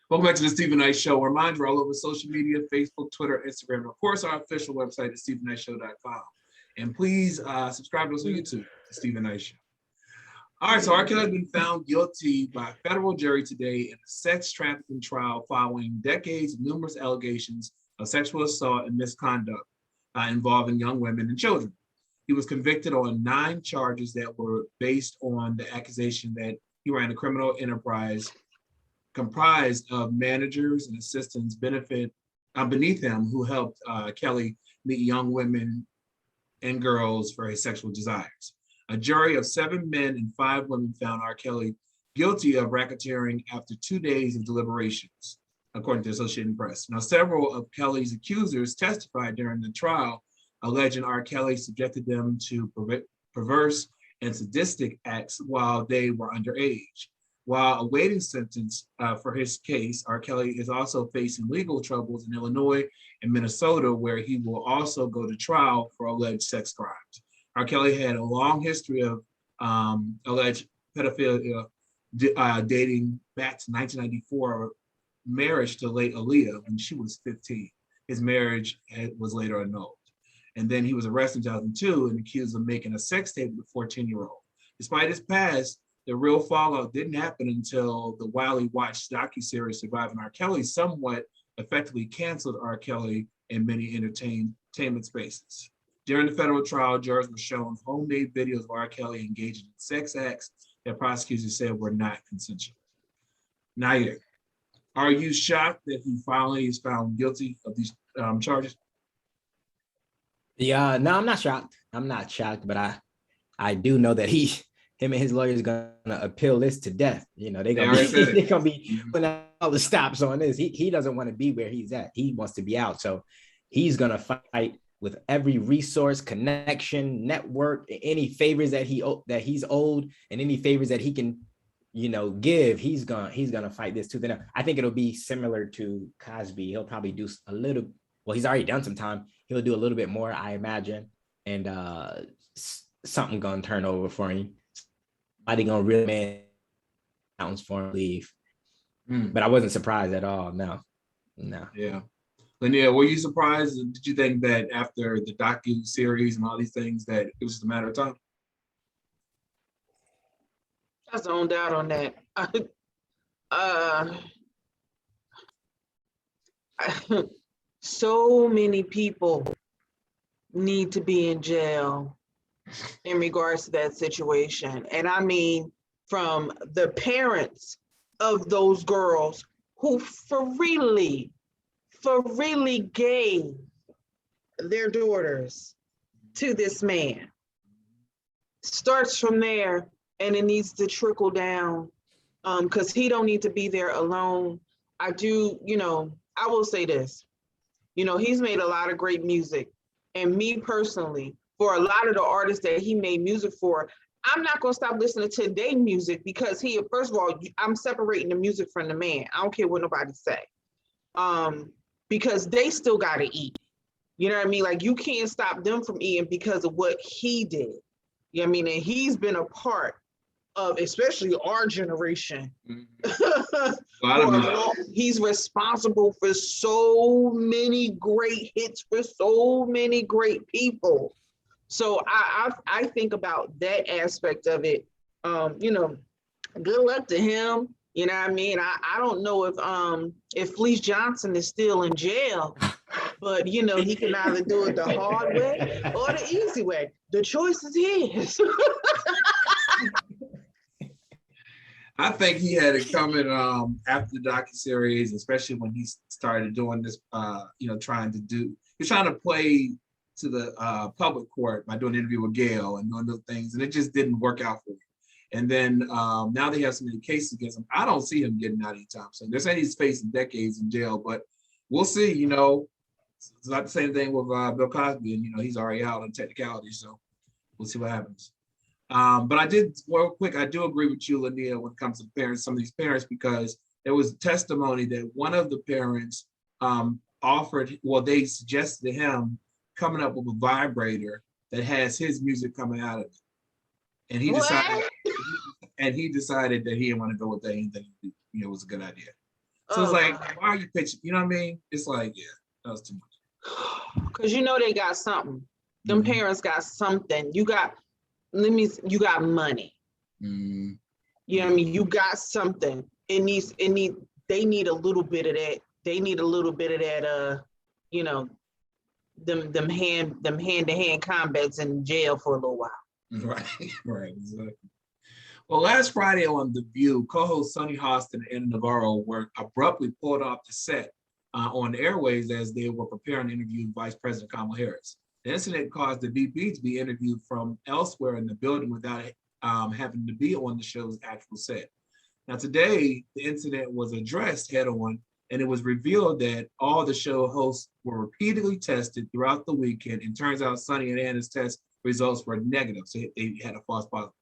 Welcome back to the Stephen Knight Show. Reminder, all over social media, Facebook, Twitter, Instagram, and of course, our official website is StephenKnightShow.com. And please subscribe to us on YouTube, the Stephen Knight Show. All right, so R. Kelly has been found guilty by a federal jury today in a sex trafficking trial following decades of numerous allegations of sexual assault and misconduct involving young women and children. He was convicted on 9 charges that were based on the accusation that he ran a criminal enterprise comprised of managers and assistants beneath him who helped Kelly meet young women and girls for his sexual desires. A jury of 7 men and 5 women found R. Kelly guilty of racketeering after 2 days of deliberations, according to the Associated Press. Now, several of Kelly's accusers testified during the trial, alleging R. Kelly subjected them to perverse and sadistic acts while they were underage. While awaiting sentence for his case, R. Kelly is also facing legal troubles in Illinois and Minnesota, where he will also go to trial for alleged sex crimes. R. Kelly had a long history of alleged pedophilia dating back to 1994, marriage to late Aaliyah when she was 15. His marriage was later annulled. And then he was arrested in 2002 and accused of making a sex tape with a 14-year-old. Despite his past, the real fallout didn't happen until the widely watched docuseries Surviving R. Kelly somewhat effectively canceled R. Kelly in many entertainment spaces. During the federal trial, jurors were shown homemade videos of R. Kelly engaging in sex acts that prosecutors said were not consensual. Nayyir, are you shocked that he finally is found guilty of these charges? Yeah, no, I'm not shocked. I'm not shocked, but I do know that him and his lawyers gonna appeal this to death. You know, they're gonna be putting all the stops on this. He doesn't want to be where he's at. He wants to be out. So he's gonna fight with every resource, connection, network, any favors that he's owed, and any favors that he can, give. He's gonna fight this tooth and nail. I think it'll be similar to Cosby. He'll probably do a little. Well, he's already done some time. He'll do a little bit more, I imagine, and something gonna turn over for him. Somebody gonna really man mountains for him to leave. But I wasn't surprised at all. No. Yeah. Lynia, were you surprised? Did you think that after the docu-series and all these things that it was just a matter of time? I zoned out on that. So many people need to be in jail in regards to that situation. And I mean, from the parents of those girls who freely gave their daughters to this man. Starts from there, and it needs to trickle down because he don't need to be there alone. I will say this, he's made a lot of great music, and me personally, for a lot of the artists that he made music for, I'm not going to stop listening to their music because first of all, I'm separating the music from the man. I don't care what nobody say. Because they still got to eat. You know what I mean? Like, you can't stop them from eating because of what he did. You know what I mean? And he's been a part of, especially our generation. He's responsible for so many great hits for so many great people. So I think about that aspect of it. Good luck to him. You know what I mean? I don't know if Fleece Johnson is still in jail, but he can either do it the hard way or the easy way. The choice is his. I think he had it coming after the docuseries, especially when he started doing this. He's trying to play to the public court by doing an interview with Gail and doing those things, and it just didn't work out for him. And then now they have so many cases against him. I don't see him getting out anytime soon. They're saying he's facing decades in jail, but we'll see. It's not the same thing with Bill Cosby, and he's already out on technicality. So we'll see what happens. But I do agree with you, Lynia, when it comes to parents, some of these parents, because there was testimony that one of the parents they suggested to him coming up with a vibrator that has his music coming out of it. And he decided that he didn't want to go with that. He didn't think it was a good idea. So it's like, why are you pitching? You know what I mean? It's like, yeah, that was too much. Because you know they got something. Them parents got something. You got money. Mm-hmm. You know what I mean? You got something. They need a little bit of that. They need a little bit of that, you know, them hand-to-hand combats in jail for a little while. Right, right, exactly. Well, last Friday on The View, co-host Sonny Hostin and Navarro were abruptly pulled off the set on the airways as they were preparing to interview Vice President Kamala Harris. The incident caused the VP to be interviewed from elsewhere in the building without having to be on the show's actual set. Now, today, the incident was addressed head-on, and it was revealed that all the show hosts were repeatedly tested throughout the weekend, and turns out Sonny and Anna's test results were negative, so they had a false positive.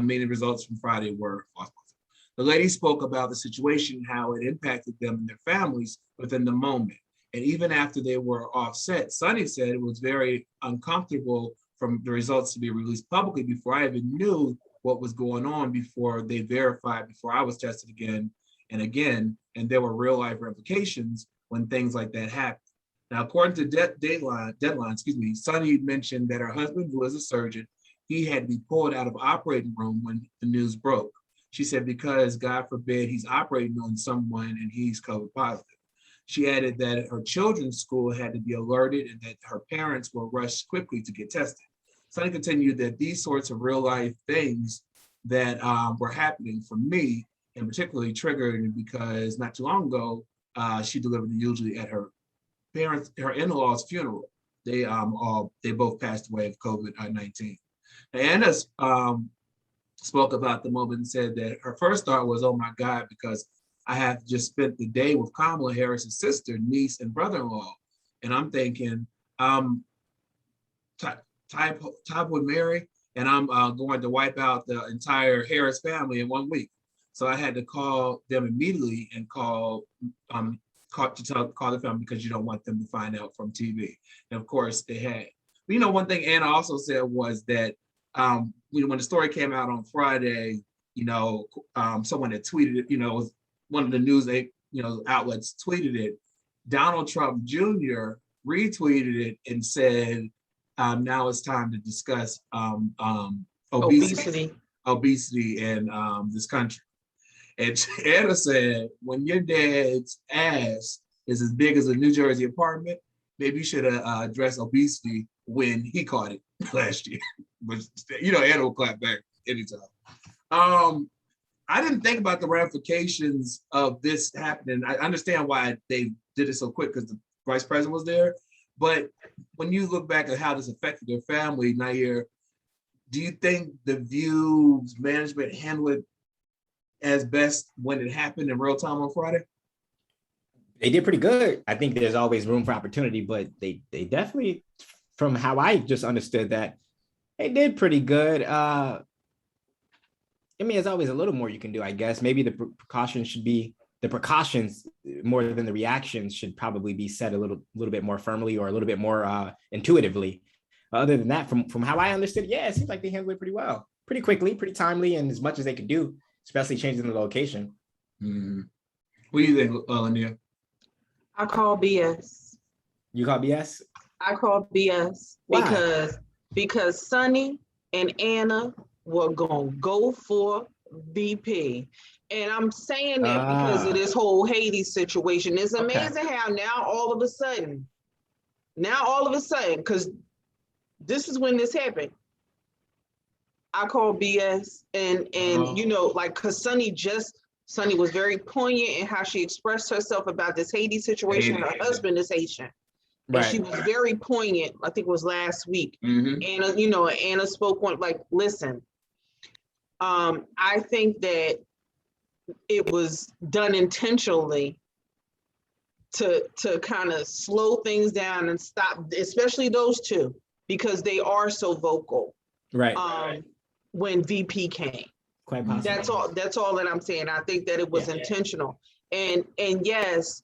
Meaning results from Friday were false positive. The lady spoke about the situation, how it impacted them and their families within the moment. And even after they were offset, Sonny said it was very uncomfortable from the results to be released publicly before I even knew what was going on, before they verified, before I was tested again and again, and there were real life ramifications when things like that happen. Now, according to deadline, Sonny mentioned that her husband, who is a surgeon, he had to be pulled out of operating room when the news broke. She said, because God forbid he's operating on someone and he's COVID positive. She added that her children's school had to be alerted and that her parents were rushed quickly to get tested. Sonny continued that these sorts of real life things that were happening for me, and particularly triggered because not too long ago, she delivered usually at her in-laws' funeral. They both passed away of COVID-19. Anna spoke about the moment and said that her first thought was, oh my God, because I have just spent the day with Kamala Harris's sister, niece, and brother-in-law. And I'm thinking, type with Mary, and I'm going to wipe out the entire Harris family in 1 week. So I had to call them immediately and call the family because you don't want them to find out from TV. And of course they had. But, you know, one thing Anna also said was that when the story came out on Friday, you know, someone had tweeted it, you know, it was one of the news outlets tweeted it. Donald Trump Jr. retweeted it and said, now it's time to discuss obesity in this country. And Anna said, when your dad's ass is as big as a New Jersey apartment, maybe you should address obesity when he caught it last year. But, you know, Anna will clap back anytime. I didn't think about the ramifications of this happening. I understand why they did it so quick because the vice president was there. But when you look back at how this affected their family, Nayyir, do you think the View's management handled it as best when it happened in real time on Friday? They did pretty good. I think there's always room for opportunity, but they definitely, from how I just understood that, they did pretty good. I mean, there's always a little more you can do, I guess. Maybe the precautions more than the reactions should probably be set a little bit more firmly or a little bit more intuitively. Other than that, from how I understood, yeah, it seems like they handled it pretty well, pretty quickly, pretty timely, and as much as they could do, especially changing the location. Mm-hmm. What do you think, Lynia? I call BS. You call BS? I call BS. Why? Because Sonny and Anna were gonna go for VP. And I'm saying that because of this whole Haiti situation. It's amazing how now all of a sudden, because this is when this happened. I call BS and you know, like, cause Sonny was very poignant in how she expressed herself about this Haiti situation. Her husband is Haitian. Right. And she was very poignant. I think it was last week. Mm-hmm. Anna spoke one, like, listen, I think that it was done intentionally to kind of slow things down and stop, especially those two, because they are so vocal. Right. When VP came. Quite possible. That's all that I'm saying. I think that it was intentional. And yes,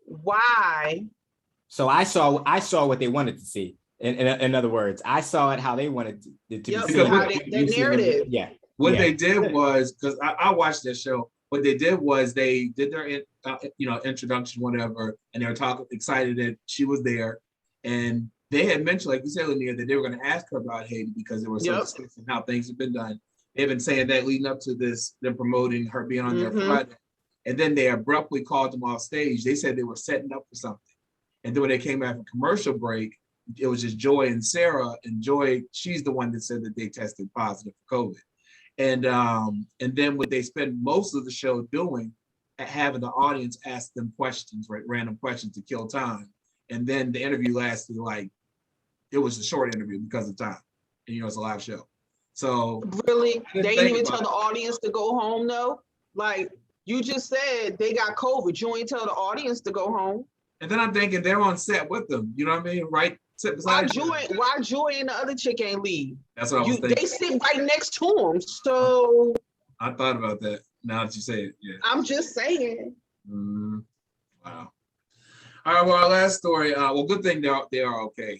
why? So I saw what they wanted to see. In other words, I saw it how they wanted it to be seen. The narrative. What they did was, because I watched that show, what they did was they did their introduction, whatever, and they were talking excited that she was there, and they had mentioned, like you said, Lynia, that they were going to ask her about Haiti because they were so discussing how things have been done. They've been saying that leading up to this, them promoting her being on their Friday, and then they abruptly called them off stage. They said they were setting up for something, and then when they came back from commercial break, it was just Joy and Sarah, and Joy, she's the one that said that they tested positive for COVID. And then what they spend most of the show doing, having the audience ask them questions, right, random questions to kill time. And then the interview lasted it was a short interview because of time. And it's a live show. So really, they didn't even tell the audience to go home though. Like you just said, they got COVID. You ain't tell the audience to go home. And then I'm thinking they're on set with them. You know what I mean? Right? Why Joy and the other chick ain't leave? That's what I was thinking. They sit right next to him. So I thought about that. Now that you say it, yeah. I'm just saying. Wow. All right. Well, our last story. Good thing they are okay.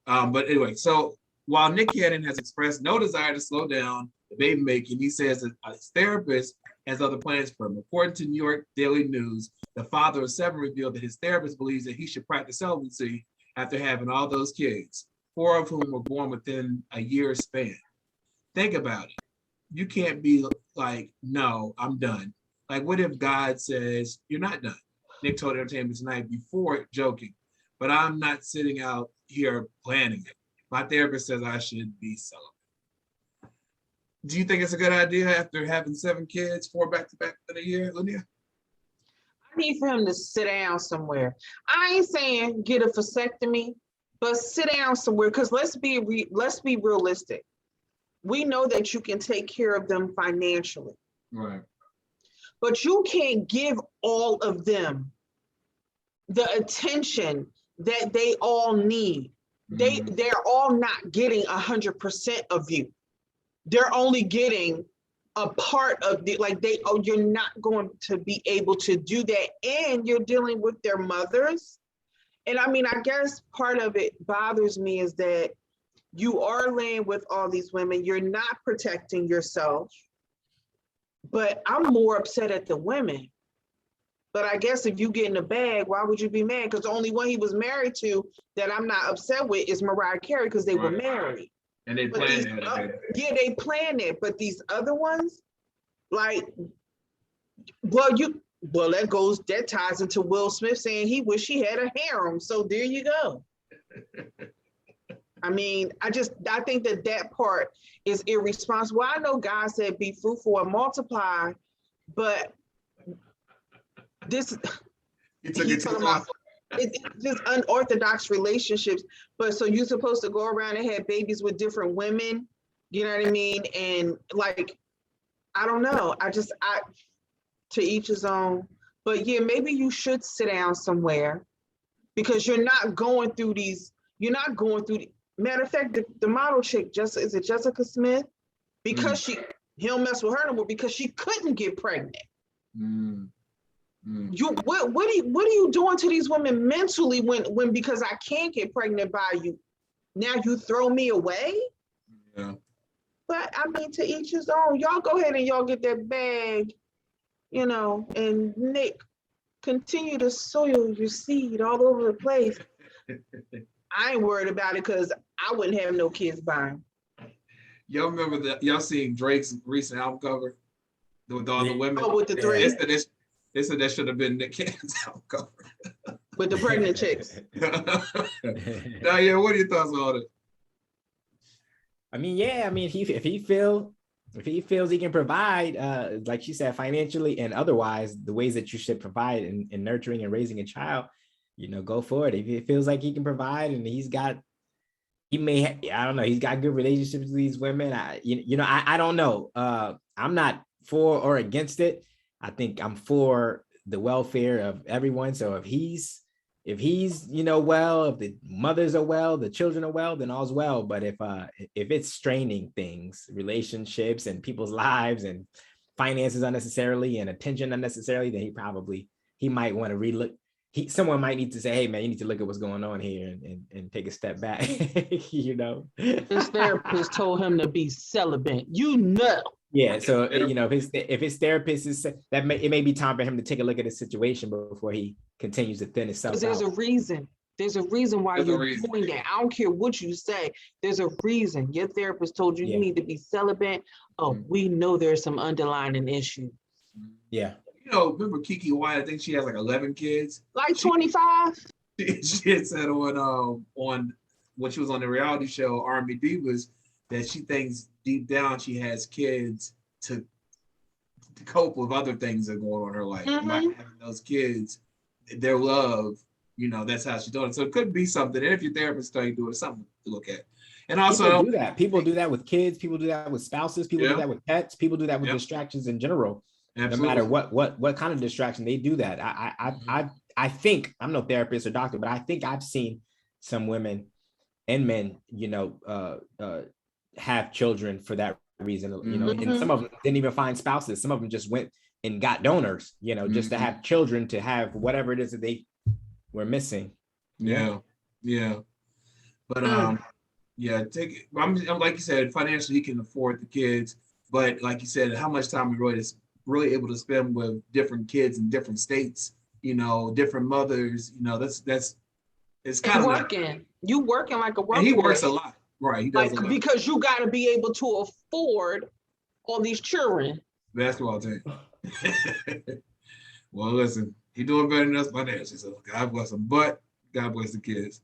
But anyway, so while Nick Cannon has expressed no desire to slow down the baby making, he says that his therapist has other plans for him. According to New York Daily News, the father of 7 revealed that his therapist believes that he should practice celibacy after having all those kids, 4 of whom were born within a year span. Think about it. You can't be like, no, I'm done. Like, what if God says, you're not done? Nick told Entertainment Tonight before joking, but I'm not sitting out here planning it. My therapist says I should be celibate. Do you think it's a good idea after having 7 kids, 4 back-to-back in a year, Lynia? I need for him to sit down somewhere. I ain't saying get a vasectomy, but sit down somewhere, because let's be realistic. We know that you can take care of them financially. Right. But you can't give all of them the attention that they all need. They're all not getting 100% of you. They're only getting a part of you're not going to be able to do that. And you're dealing with their mothers. And I mean, I guess part of it bothers me is that you are laying with all these women. You're not protecting yourself. But I'm more upset at the women. But I guess if you get in the bag, why would you be mad? Because the only one he was married to that I'm not upset with is Mariah Carey, because they were married. And they planned it. Yeah, they planned it. But these other ones, that ties into Will Smith saying he wish he had a harem. So there you go. I mean, I think that part is irresponsible. I know God said be fruitful and multiply, but this it's just unorthodox relationships. But so you're supposed to go around and have babies with different women, you know what I mean? And I don't know. To each his own. But yeah, maybe you should sit down somewhere, because you're not going through matter of fact, the model chick, is it Jessica Smith? Because he don't mess with her no more because she couldn't get pregnant. What are you doing to these women mentally when because I can't get pregnant by you, now you throw me away? Yeah. But I mean, to each his own. Y'all go ahead and y'all get that bag, and Nick, continue to sow your seed all over the place. I ain't worried about it because I wouldn't have no kids by him. Y'all remember y'all seen Drake's recent album cover with all the women? Oh, with the 3? They said that should have been Nick Cannon's album cover. With the pregnant chicks. Nayyir, what are your thoughts on it? I mean, if he feels he can provide, like she said, financially and otherwise, the ways that you should provide in nurturing and raising a child, go for it. If he feels like he can provide and he's got good relationships with these women. I don't know. I'm not for or against it. I think I'm for the welfare of everyone. So if he's well, if the mothers are well, the children are well, then all's well. But if it's straining things, relationships and people's lives and finances unnecessarily and attention unnecessarily, then he might want to relook. someone might need to say, hey man, you need to look at what's going on here and take a step back. His therapist told him to be celibate. Yeah, so if his therapist is it may be time for him to take a look at his situation before he continues to thin himself out. There's a reason. There's a reason why you're doing that. I don't care what you say. There's a reason. Your therapist told you you need to be celibate. Oh, we know there's some underlying issue. Yeah. Remember Kiki White? I think she has like 11 kids. Like 25? She had said on when she was on the reality show Army Divas that she thinks deep down she has kids to cope with other things that are going on in her life. By having those kids, their love, that's how she's doing it. So it could be something. And if your therapist tells you to do it, it's something to look at. And also, people do that with kids. People do that with spouses. People do that with pets. People do that with distractions in general. Absolutely. No matter what kind of distraction, they do that. I think, I'm no therapist or doctor, but I think I've seen some women and men, have children for that reason. And some of them didn't even find spouses. Some of them just went and got donors, just to have children, to have whatever it is that they were missing. Yeah. But take it. I'm like you said, financially he can afford the kids, but like you said, how much time we really able to spend with different kids in different states, different mothers, that's it's kind of working. You working like a worker. And he works a lot, right? He does a lot. Because you got to be able to afford all these children. Basketball team. Well, listen, he doing better than us financially, so God bless him. But God bless the kids.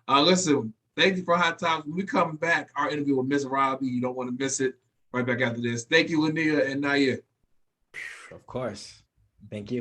Listen, thank you for Hot Topics. When we come back, our interview with Miss Robbie, you don't want to miss it. Right back after this. Thank you, Lynia and Nayyir. Of course. Thank you.